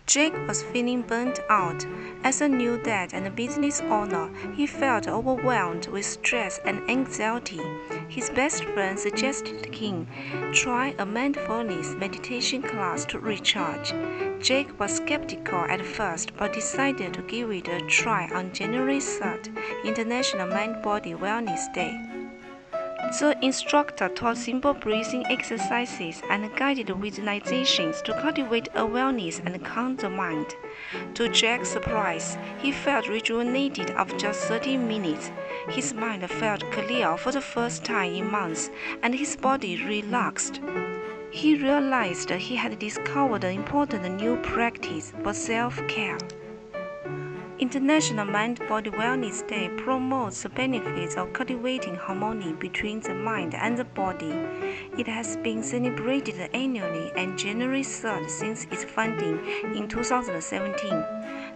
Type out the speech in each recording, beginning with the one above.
Jake was feeling burnt out. As a new dad and a business owner, he felt overwhelmed with stress and anxiety. His best friend suggested him try a mindfulness meditation class to recharge. Jake was skeptical at first but decided to give it a try on January 3rd, International Mind-Body Wellness Day. The instructor taught simple breathing exercises and guided visualizations to cultivate awareness and calm the mind. To Jack's surprise, he felt rejuvenated after just 30 minutes. His mind felt clear for the first time in months, and his body relaxed. He realized he had discovered an important new practice for self-care. International Mind-Body Wellness Day promotes the benefits of cultivating harmony between the mind and the body. It has been celebrated annually on January 3rd since its founding in 2017.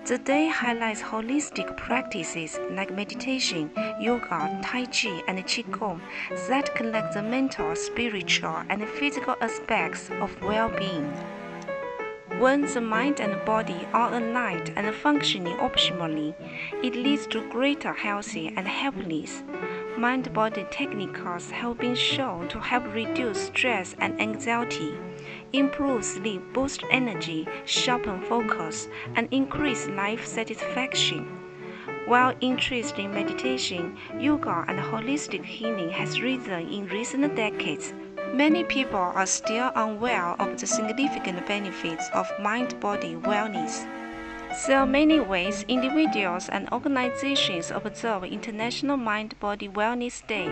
The day highlights holistic practices like meditation, yoga, tai chi, and qigong that connect the mental, spiritual, and physical aspects of well-being. When the mind and body are aligned and functioning optimally, it leads to greater health and happiness. Mind-body techniques have been shown to help reduce stress and anxiety, improve sleep, boost energy, sharpen focus, and increase life satisfaction. While interest in meditation, yoga, and holistic healing has risen in recent decades, many people are still unaware of the significant benefits of mind-body wellness. There are many ways individuals and organizations observe International Mind-Body Wellness Day.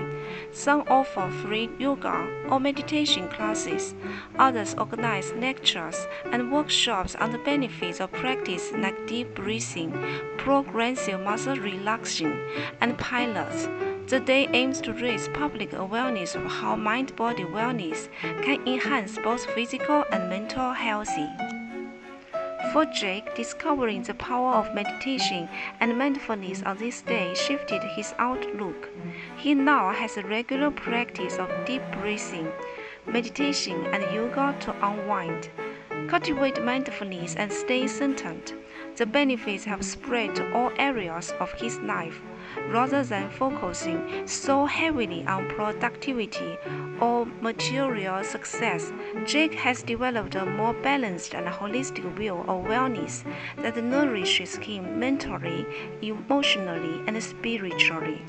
Some offer free yoga or meditation classes. Others organize lectures and workshops on the benefits of practice like deep breathing, progressive muscle relaxation, and pilates. The day aims to raise public awareness of how mind-body wellness can enhance both physical and mental health. For Jake, discovering the power of meditation and mindfulness on this day shifted his outlook. He now has a regular practice of deep breathing, meditation, and yoga to unwind. Cultivate mindfulness and stay centered. The benefits have spread to all areas of his life. Rather than focusing so heavily on productivity or material success, Jake has developed a more balanced and holistic view of wellness that nourishes him mentally, emotionally, and spiritually.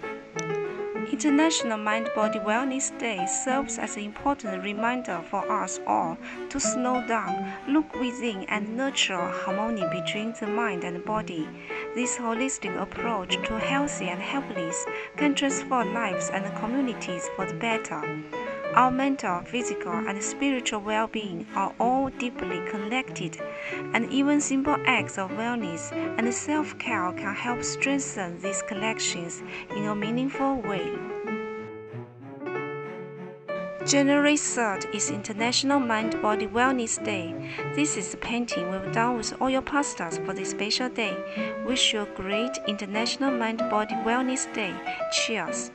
International Mind-Body Wellness Day serves as an important reminder for us all to slow down, look within, and nurture harmony between the mind and body. This holistic approach to health and happiness can transform lives and communities for the better. Our mental, physical, and spiritual well-being are all deeply connected, and even simple acts of wellness and self-care can help strengthen these connections in a meaningful way. January 3rd is International Mind-Body Wellness Day. This is the painting we've done with all your pastors for this special day. Wish you a great International Mind-Body Wellness Day. Cheers!